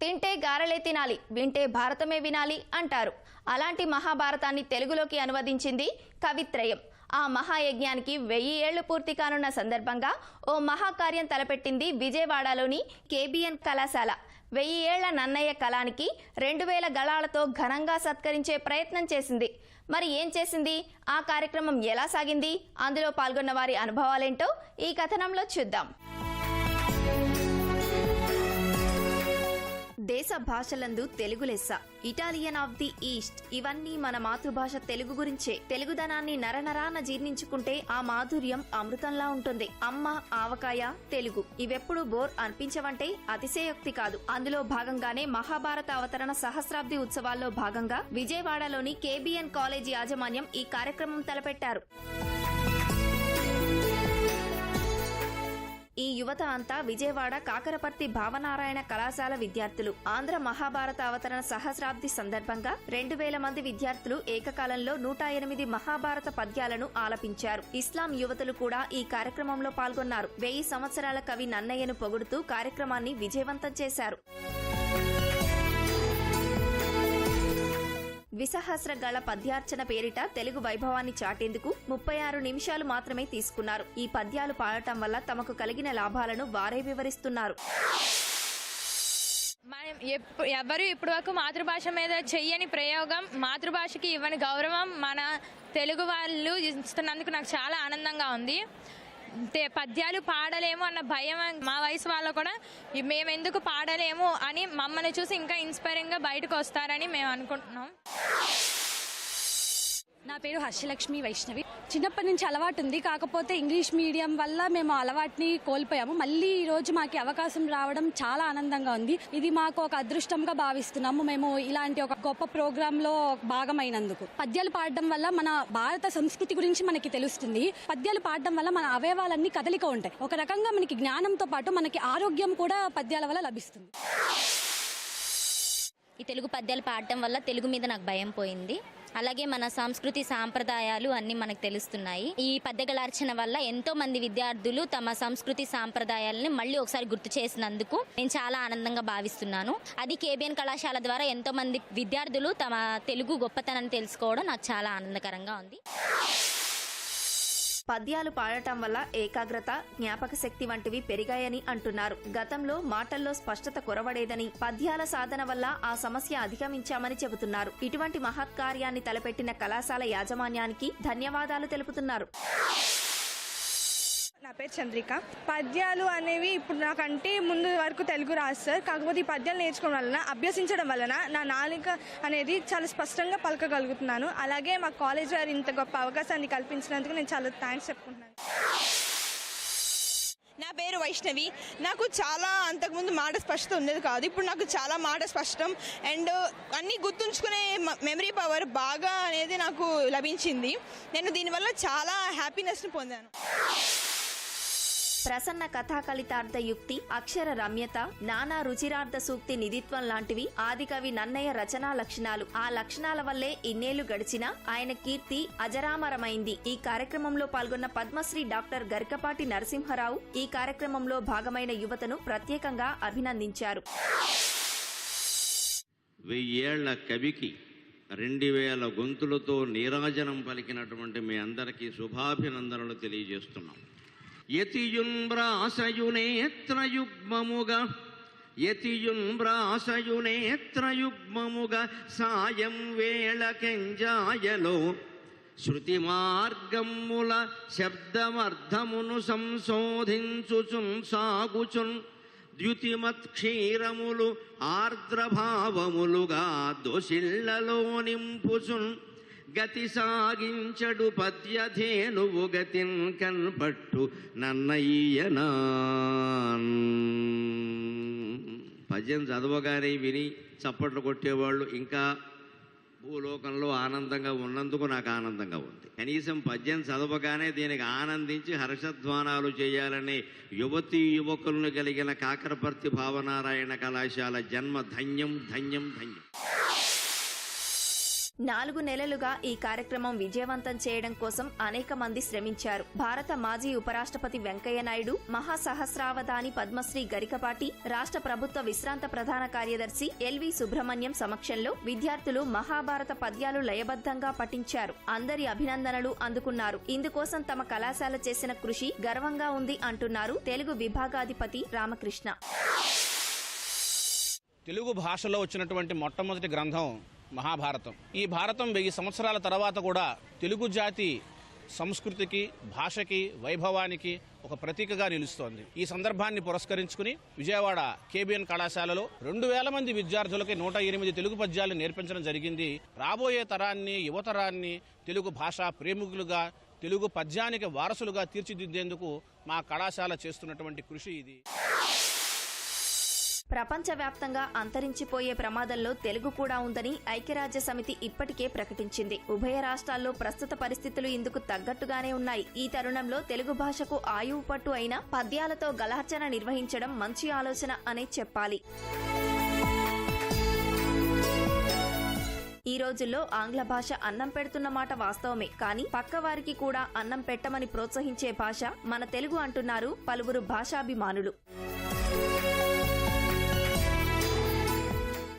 తింటే గారెలే తినాలి, వింటే భారతమే వినాలి అంటారు. అలాంటి మహాభారతాన్ని తెలుగులోకి అనువదించింది కవిత్రయం. ఆ మహాయజ్ఞానికి 1000 ఏళ్లు పూర్తి కానున్న సందర్భంగా ఓ మహాకార్యం తలపెట్టింది విజయవాడలోని కేబిఎన్ కళాశాల. 1000 ఏళ్ల నన్నయ్య కళానికి 2000 గళాలతో ఘనంగా సత్కరించే ప్రయత్నం చేసింది. మరి ఏం చేసింది? ఆ కార్యక్రమం ఎలా సాగింది? అందులో పాల్గొన్న వారి అనుభవాలేంటో ఈ కథనంలో చూద్దాం. దేశ భాషలందు తెలుగు లెస్స, ఇటాలియన్ ఆఫ్ ది ఈస్ట్, ఇవన్నీ మన మాతృభాష తెలుగు గురించే. తెలుగుదనాన్ని నరనరాన జీర్ణించుకుంటే ఆ మాధుర్యం అమృతంలా ఉంటుంది. అమ్మ, ఆవకాయ, తెలుగు ఇవెప్పుడు బోర్ అనిపించవంటే అతిశయోక్తి కాదు. అందులో భాగంగానే మహాభారత అవతరణ సహస్రాబ్ది ఉత్సవాల్లో భాగంగా విజయవాడలోని కేబిఎన్ కాలేజీ యాజమాన్యం ఈ కార్యక్రమం తలపెట్టారు. ఈ యువత అంతా విజయవాడ కాకరపర్తి భావనారాయణ కళాశాల విద్యార్థులు. ఆంధ్ర మహాభారత అవతరణ సహస్రాబ్ది సందర్భంగా 2000 మంది విద్యార్థులు ఏకకాలంలో 108 మహాభారత పద్యాలను ఆలపించారు. ఇస్లాం యువతులు కూడా ఈ కార్యక్రమంలో పాల్గొన్నారు. 1000 సంవత్సరాల కవి నన్నయ్యను పొగుడుతూ కార్యక్రమాన్ని విజయవంతం చేశారు. విసహస్రగళ పద్యార్చన పేరిట తెలుగు వైభవాన్ని చాటేందుకు 36 నిమిషాలు మాత్రమే తీసుకున్నారు. ఈ పద్యాలు పాడటం వల్ల తమకు కలిగిన లాభాలను వారే వివరిస్తున్నారు. ఎవరు ఇప్పటి వరకు మాతృభాష మీద చెయ్యని ప్రయోగం, మాతృభాషకి ఇవ్వని గౌరవం మన తెలుగు వాళ్ళు ఇస్తున్నందుకు నాకు చాలా ఆనందంగా ఉంది. పద్యాలు పాడలేము అన్న భయం మా వయసు వాళ్ళు కూడా మేము ఎందుకు పాడలేము అని మమ్మల్ని చూసి ఇంకా ఇన్స్పైరింగ్ గా బయటకు వస్తారని మేము అనుకుంటున్నాం. నా పేరు హర్షలక్ష్మి వైష్ణవి. చిన్నప్పటి నుంచి అలవాటు ఉంది, కాకపోతే ఇంగ్లీష్ మీడియం వల్ల మేము అలవాటుని కోల్పోయాము. మళ్ళీ ఈ రోజు మాకు అవకాశం రావడం చాలా ఆనందంగా ఉంది. ఇది మాకు ఒక అదృష్టంగా భావిస్తున్నాము. మేము ఇలాంటి ఒక గొప్ప ప్రోగ్రామ్ లో భాగమైనందుకు. పద్యాలు పాడడం వల్ల మన భారత సంస్కృతి గురించి మనకి తెలుస్తుంది. పద్యాలు పాడడం వల్ల మన అవయవాలన్నీ కదలిక ఉంటాయి. ఒక రకంగా మనకి జ్ఞానంతో పాటు మనకి ఆరోగ్యం కూడా పద్యాల వల్ల లభిస్తుంది. ఈ తెలుగు పద్యాలు పాడటం వల్ల తెలుగు మీద నాకు భయం పోయింది. అలాగే మన సంస్కృతి సాంప్రదాయాలు అన్ని మనకు తెలుస్తున్నాయి. ఈ పద్యగళార్చన వల్ల ఎంతో మంది విద్యార్థులు తమ సంస్కృతి సాంప్రదాయాలని మళ్ళీ ఒకసారి గుర్తు చేసినందుకు నేను చాలా ఆనందంగా భావిస్తున్నాను. అది కేబిఎన్ కళాశాల ద్వారా ఎంతో మంది విద్యార్థులు తమ తెలుగు గొప్పతనాన్ని తెలుసుకోవడం నాకు చాలా ఆనందకరంగా ఉంది. పద్యాలు పాడటం వల్ల ఏకాగ్రత, జ్ఞాపక శక్తి వంటివి పెరిగాయని అంటున్నారు. గతంలో మాటల్లో స్పష్టత కొరవడేదని, పద్యాల సాధన వల్ల ఆ సమస్య అధిగమించామని చెబుతున్నారు. ఇటువంటి మహత్కార్యాన్ని తలపెట్టిన కళాశాల యాజమాన్యానికి ధన్యవాదాలు తెలుపుతున్నారు. నా పేరు చంద్రిక. పద్యాలు అనేవి ఇప్పుడు నాకంటే ముందు వరకు తెలుగు రాదు సార్. కాకపోతే ఈ పద్యాలు నేర్చుకోవడం వలన, అభ్యసించడం వలన నా నాలుక అనేది చాలా స్పష్టంగా పలకగలుగుతున్నాను. అలాగే మా కాలేజ్ వారు ఇంత గొప్ప అవకాశాన్ని కల్పించినందుకు నేను చాలా థ్యాంక్స్ చెప్పుకుంటున్నాను. నా పేరు వైష్ణవి. నాకు చాలా అంతకుముందు మాట స్పష్టత ఉండేది కాదు. ఇప్పుడు నాకు చాలా మాట స్పష్టం అండ్ అన్నీ గుర్తుంచుకునే మెమరీ పవర్ బాగా అనేది నాకు లభించింది. నేను దీనివల్ల చాలా హ్యాపీనెస్ని పొందాను. ప్రసన్న కథాకళితార్థ యుక్తి, అక్షర రమ్యత, నానా రుచిరార్థ సూక్తి నిధిత్వం లాంటివి ఆదికవి నన్నయ్య రచనా లక్షణాలు. ఆ లక్షణాల వల్లే ఇన్నేళ్లు గడిచినా ఆయన కీర్తి అజరామరమైంది. ఈ కార్యక్రమంలో పాల్గొన్న పద్మశ్రీ డాక్టర్ గరికపాటి నరసింహరావు ఈ కార్యక్రమంలో భాగమైన యువతను ప్రత్యేకంగా అభినందించారు. 1000 ఏళ్ల కవికి 2000 గొంతులతో నీరాజనం పలికినటువంటి మీ అందరికీ శుభాభినందనలు తెలియజేస్తున్నాం. యతియున్బ్రాసయునేత్రయుగ్మముగా సాయం వేళకెంజాయలో శృతి మార్గముల శబ్దమర్థమును సంశోధించుచున్ సాగుచున్ ద్యుతిమత్క్షీరములు ఆర్ద్రభావములుగా దోషిళ్లలో నింపుచున్ గతి సాగించడు పద్యధేనువు గతిన్ కన్పట్టు నన్నయ్యనా. పద్యం చదవగానే విని చప్పట్లు కొట్టేవాళ్ళు ఇంకా భూలోకంలో ఆనందంగా ఉన్నందుకు నాకు ఆనందంగా ఉంది. కనీసం పద్యం చదవగానే దీనికి ఆనందించి హర్షధ్వానాలు చేయాలనే యువతీ యువకులను కలిగిన కాకరపర్తి భావనారాయణ కళాశాల జన్మ ధన్యం ధన్యం ధన్యం. 4 నెలలుగా ఈ కార్యక్రమం విజయవంతం చేయడం కోసం అనేక మంది శ్రమించారు. భారత మాజీ ఉపరాష్ట్రపతి వెంకయ్య నాయుడు, మహాసహస్రావధాని పద్మశ్రీ గరికపాటి, రాష్ట్ర ప్రభుత్వ విశ్రాంత ప్రధాన కార్యదర్శి ఎల్వి సుబ్రహ్మణ్యం సమక్షంలో విద్యార్థులు మహాభారత పద్యాలు లయబద్ధంగా పఠించారు. అందరి అభినందనలు అందుకున్నారు. ఇందుకోసం తమ కళాశాల చేసిన కృషి గర్వంగా ఉంది అంటున్నారు తెలుగు విభాగాధిపతి రామకృష్ణ. తెలుగు భాషలో వచ్చినటువంటి మొట్టమొదటి గ్రంథం మహాభారతం. ఈ భారతం 1000 సంవత్సరాల తర్వాత కూడా తెలుగు జాతి సంస్కృతికి, భాషకి, వైభవానికి ఒక ప్రతీకగా నిలుస్తోంది. ఈ సందర్భాన్ని పురస్కరించుకుని విజయవాడ కేబిఎన్ కళాశాలలో 2000 మంది విద్యార్థులకి 108 తెలుగు పద్యాలు నేర్పించడం జరిగింది. రాబోయే తరాన్ని, యువతరాన్ని తెలుగు భాషా ప్రేమికులుగా, తెలుగు పద్యానికి వారసులుగా తీర్చిదిద్దేందుకు మా కళాశాల చేస్తున్నటువంటి కృషి ఇది. ప్రపంచవ్యాప్తంగా అంతరించిపోయే ప్రమాదంలో తెలుగు కూడా ఉందని ఐక్యరాజ్య సమితి ఇప్పటికే ప్రకటించింది. ఉభయ రాష్ట్రాల్లో ప్రస్తుత పరిస్థితులు ఇందుకు తగ్గట్టుగానే ఉన్నాయి. ఈ తరుణంలో తెలుగు భాషకు ఆయువు పట్టు అయిన పద్యాలతో గలార్చన నిర్వహించడం మంచి ఆలోచన అనే చెప్పాలి. ఈ రోజుల్లో ఆంగ్ల భాష అన్నం పెడుతున్న మాట వాస్తవమే, కానీ పక్కవారికి కూడా అన్నం పెట్టమని ప్రోత్సహించే భాష మన తెలుగు అంటున్నారు పలువురు భాషాభిమానులు.